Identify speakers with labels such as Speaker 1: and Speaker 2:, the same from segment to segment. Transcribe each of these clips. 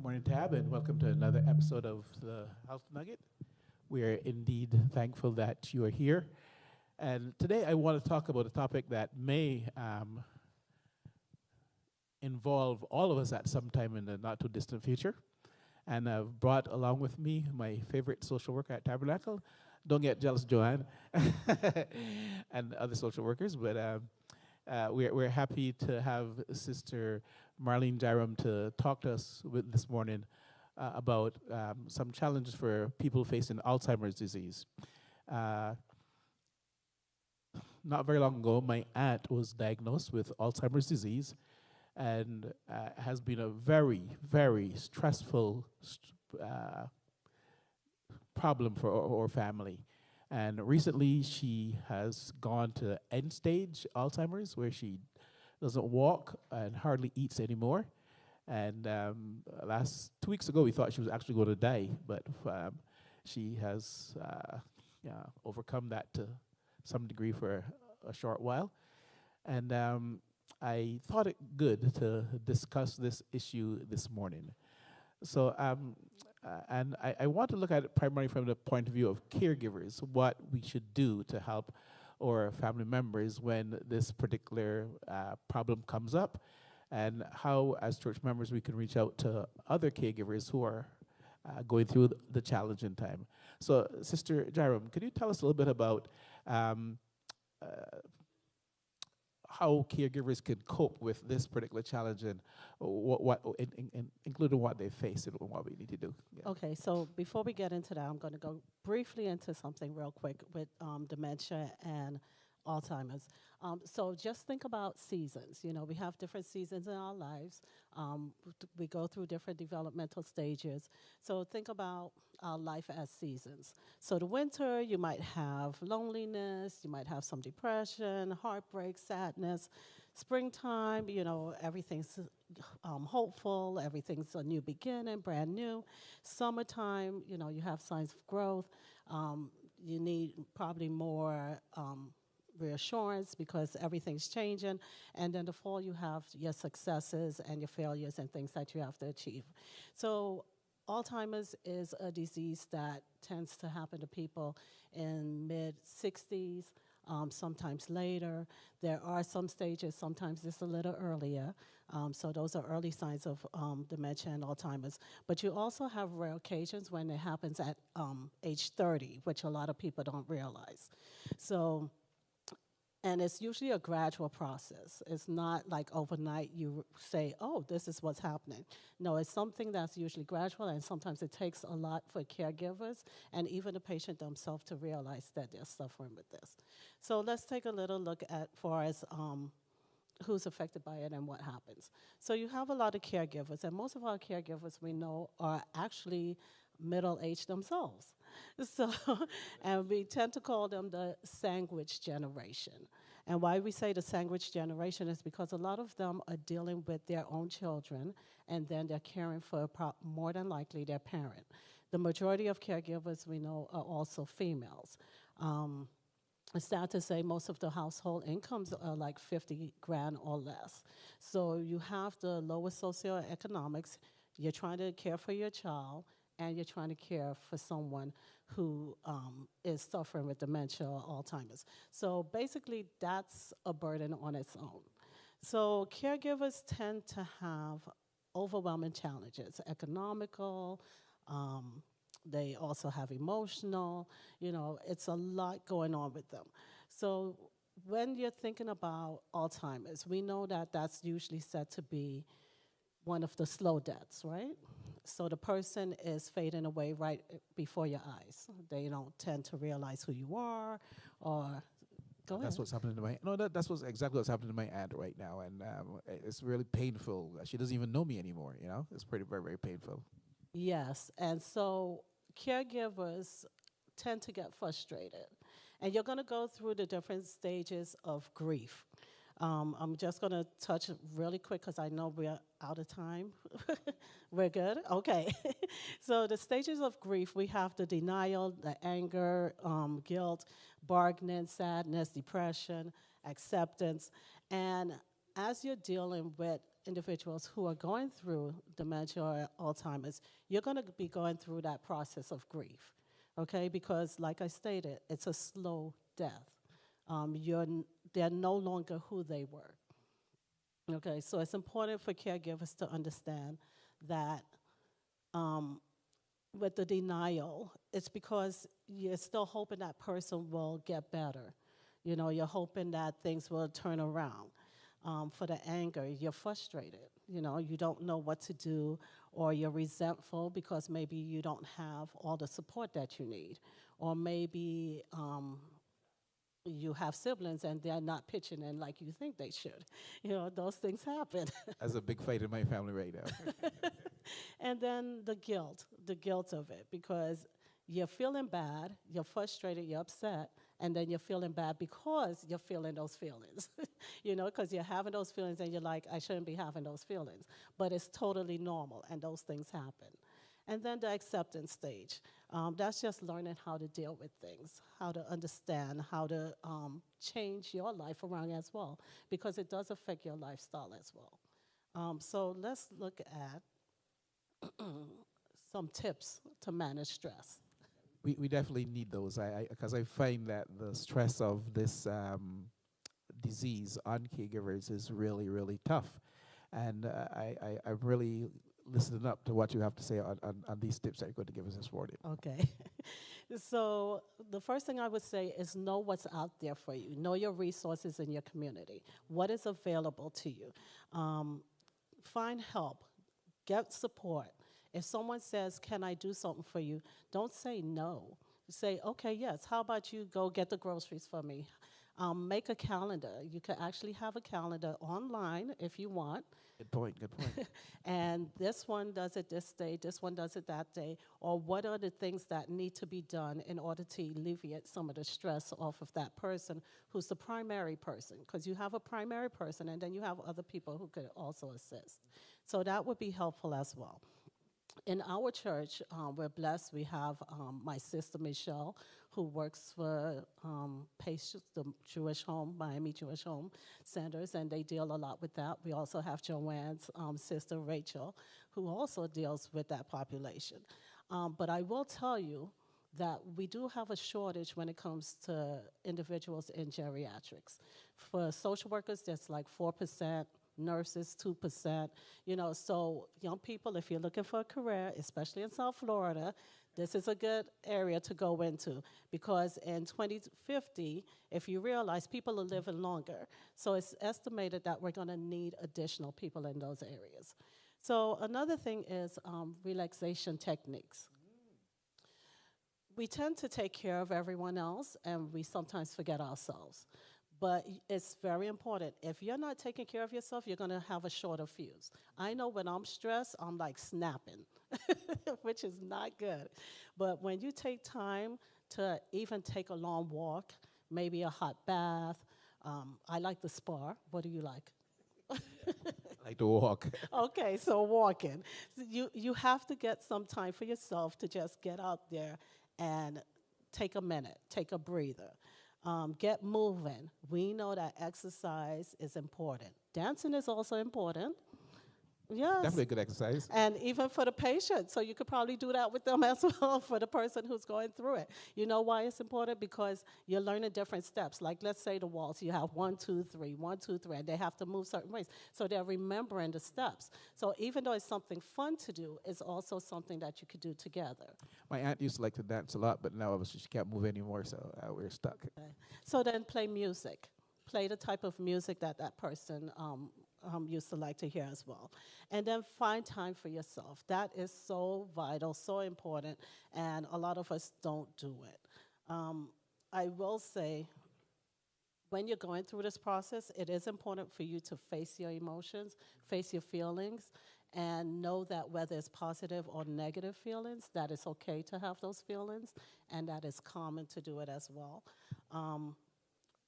Speaker 1: Good morning, Tab, and welcome to another episode of the Health Nugget. We are indeed thankful that you are here. And today I want to talk about a topic that may involve all of us at some time in the not too distant future. And I've brought along with me my favorite social worker at Tabernacle. Don't get jealous, Joanne, and other social workers, but we're happy to have Sister Marlene Jairam to talk to us this morning about some challenges for people facing Alzheimer's disease. Not very long ago, my aunt was diagnosed with Alzheimer's disease, and has been a very, very stressful problem for our family. And recently, she has gone to end stage Alzheimer's, where she doesn't walk and hardly eats anymore. And last 2 weeks ago, we thought she was actually going to die, but she has overcome that to some degree for a short while. And I thought it good to discuss this issue this morning. So, and I want to look at it primarily from the point of view of caregivers, what we should do to help our family members when this particular problem comes up, and how, as church members, we can reach out to other caregivers who are going through the challenging time. So, Sister Jairam, could you tell us a little bit about how caregivers can cope with this particular challenge, and including what they face and what we need to do? Yeah.
Speaker 2: Okay, so before we get into that, I'm going to go briefly into something real quick with dementia and Alzheimer's. So just think about seasons. You know, we have different seasons in our lives. We go through different developmental stages. So think about our life as seasons. So the winter, you might have loneliness, you might have some depression, heartbreak, sadness. Springtime, you know, everything's hopeful, everything's a new beginning, brand new. Summertime, you know, you have signs of growth. You need probably more reassurance because everything's changing. And then the fall, you have your successes and your failures and things that you have to achieve. So Alzheimer's is a disease that tends to happen to people in mid-60s, sometimes later. There are some stages, sometimes it's a little earlier. So those are early signs of dementia and Alzheimer's. But you also have rare occasions when it happens at age 30, which a lot of people don't realize. So, and it's usually a gradual process. It's not like overnight you say, oh, this is what's happening. No, it's something that's usually gradual, and sometimes it takes a lot for caregivers and even the patient themselves to realize that they're suffering with this. So let's take a little look at far as who's affected by it and what happens. So you have a lot of caregivers, and most of our caregivers we know are actually middle-aged themselves. So, and we tend to call them the sandwich generation. And why we say the sandwich generation is because a lot of them are dealing with their own children, and then they're caring for more than likely their parent. The majority of caregivers we know are also females. It's sad to say most of the household incomes are like 50 grand or less. So you have the lowest socioeconomics, you're trying to care for your child, and you're trying to care for someone who is suffering with dementia or Alzheimer's. So basically, that's a burden on its own. So caregivers tend to have overwhelming challenges, economical, they also have emotional, you know, it's a lot going on with them. So when you're thinking about Alzheimer's, we know that that's usually said to be one of the slow deaths, right? So the person is fading away right before your eyes. They don't tend to realize who you are, or go ahead.
Speaker 1: That's what's happening to that's exactly what's happening to my aunt right now, and it's really painful. She doesn't even know me anymore. You know, it's very, very painful.
Speaker 2: Yes, and so caregivers tend to get frustrated, and you're going to go through the different stages of grief. I'm just going to touch really quick because I know we're out of time. We're good? Okay. So the stages of grief, we have the denial, the anger, guilt, bargaining, sadness, depression, acceptance. And as you're dealing with individuals who are going through dementia or Alzheimer's, you're going to be going through that process of grief, okay? Because, like I stated, it's a slow death. They're no longer who they were. Okay, so it's important for caregivers to understand that with the denial, it's because you're still hoping that person will get better. You know, you're hoping that things will turn around. For the anger, you're frustrated. You know, you don't know what to do, or you're resentful because maybe you don't have all the support that you need, or maybe you have siblings and they're not pitching in like you think they should. You know, those things happen.
Speaker 1: That's a big fight in my family right now.
Speaker 2: And then the guilt of it, because you're feeling bad, you're frustrated, you're upset, and then you're feeling bad because you're feeling those feelings. You know, because you're having those feelings and you're like, I shouldn't be having those feelings. But it's totally normal, and those things happen. And then the acceptance stage. That's just learning how to deal with things, how to understand, how to change your life around as well, because it does affect your lifestyle as well. So let's look at some tips to manage stress.
Speaker 1: We definitely need those. Because I find that the stress of this disease on caregivers is really, really tough. And I'm really listening up to what you have to say on these tips that you're going to give us this morning.
Speaker 2: Okay. So the first thing I would say is know what's out there for you. Know your resources in your community. What is available to you? Find help. Get support. If someone says, can I do something for you, don't say no. Say, okay, yes, how about you go get the groceries for me? Make a calendar. You can actually have a calendar online if you want.
Speaker 1: Good point, good point.
Speaker 2: And this one does it this day, this one does it that day, or what are the things that need to be done in order to alleviate some of the stress off of that person who's the primary person, because you have a primary person and then you have other people who could also assist. So that would be helpful as well. In our church, we're blessed. We have my sister Michelle, who works for Patience, the Jewish Home, Miami Jewish Home Centers, and they deal a lot with that. We also have Joanne's sister Rachel, who also deals with that population. But I will tell you that we do have a shortage when it comes to individuals in geriatrics. For social workers, that's like 4%. Nurses, 2%, you know, so young people, if you're looking for a career, especially in South Florida, this is a good area to go into, because in 2050, if you realize people are living longer, so it's estimated that we're going to need additional people in those areas. So another thing is relaxation techniques. We tend to take care of everyone else, and we sometimes forget ourselves. But it's very important. If you're not taking care of yourself, you're going to have a shorter fuse. I know when I'm stressed, I'm like snapping, which is not good. But when you take time to even take a long walk, maybe a hot bath, I like the spa. What do you like?
Speaker 1: I like to walk.
Speaker 2: Okay, so walking. You have to get some time for yourself to just get out there and take a minute, take a breather. Get moving. We know that exercise is important. Dancing is also important. Yes.
Speaker 1: Definitely a good exercise.
Speaker 2: And even for the patient, so you could probably do that with them as well for the person who's going through it. You know why it's important? Because you're learning different steps. Like, let's say the waltz, you have 1, 2, 3, 1, 2, 3, and they have to move certain ways. So they're remembering the steps. So even though it's something fun to do, it's also something that you could do together.
Speaker 1: My aunt used to like to dance a lot, but now obviously she can't move anymore, so we're stuck.
Speaker 2: Okay. So then play music. Play the type of music that that person used to like to hear as well. And then find time for yourself. That is so vital, so important, and a lot of us don't do it. I will say, when you're going through this process, it is important for you to face your emotions, face your feelings, and know that whether it's positive or negative feelings, that it's okay to have those feelings, and that it's common to do it as well.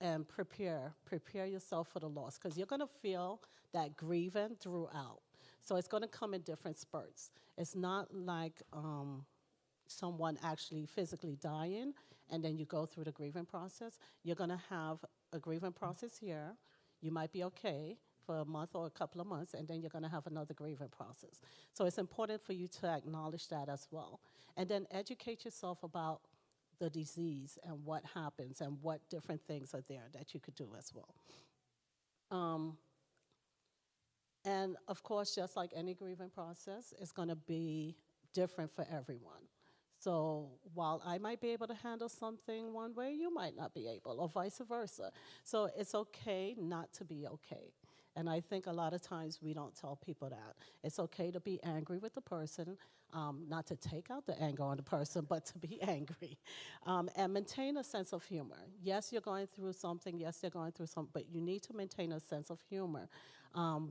Speaker 2: And prepare yourself for the loss, because you're going to feel that grieving throughout. So it's going to come in different spurts. It's not like someone actually physically dying and then you go through the grieving process. You're going to have a grieving process here. You might be okay for a month or a couple of months, and then you're going to have another grieving process. So it's important for you to acknowledge that as well. And then educate yourself about the disease and what happens and what different things are there that you could do as well. And of course, just like any grieving process, it's going to be different for everyone. So while I might be able to handle something one way, you might not be able, or vice versa. So it's okay not to be okay. And I think a lot of times we don't tell people that. It's okay to be angry with the person, not to take out the anger on the person, but to be angry. And maintain a sense of humor. Yes, you're going through something. Yes, you're going through something, but you need to maintain a sense of humor.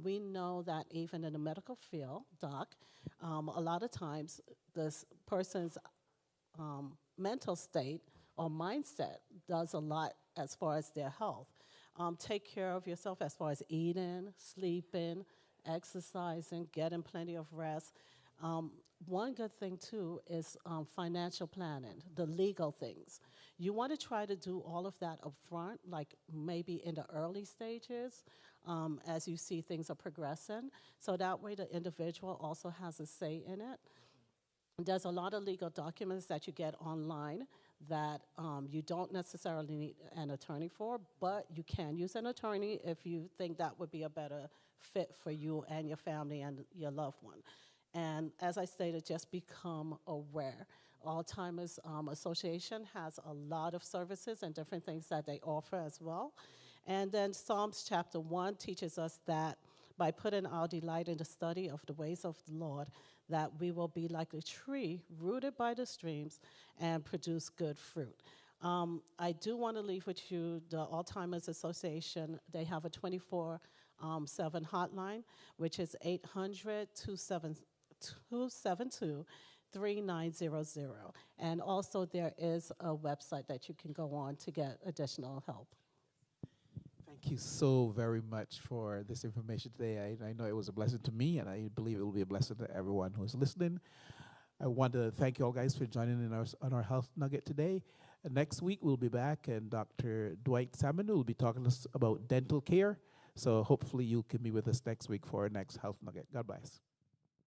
Speaker 2: We know that even in the medical field, doc, a lot of times this person's mental state or mindset does a lot as far as their health. Take care of yourself as far as eating, sleeping, exercising, getting plenty of rest. One good thing, too, is financial planning, the legal things. You want to try to do all of that up front, like maybe in the early stages, as you see things are progressing. So that way the individual also has a say in it. There's a lot of legal documents that you get online that you don't necessarily need an attorney for, but you can use an attorney if you think that would be a better fit for you and your family and your loved one. And as I stated, just become aware. Alzheimer's Association has a lot of services and different things that they offer as well. And then Psalms chapter 1 teaches us that by putting our delight in the study of the ways of the Lord, that we will be like a tree rooted by the streams and produce good fruit. I do want to leave with you the Alzheimer's Association. They have a 24/7 hotline, which is 800-272-3900. And also there is a website that you can go on to get additional help.
Speaker 1: Thank you so very much for this information today. I know it was a blessing to me, and I believe it will be a blessing to everyone who is listening. I want to thank you all guys for joining in on our Health Nugget today. Next week, we'll be back, and Dr. Dwight Salmon will be talking to us about dental care. So hopefully you can be with us next week for our next Health Nugget. God bless.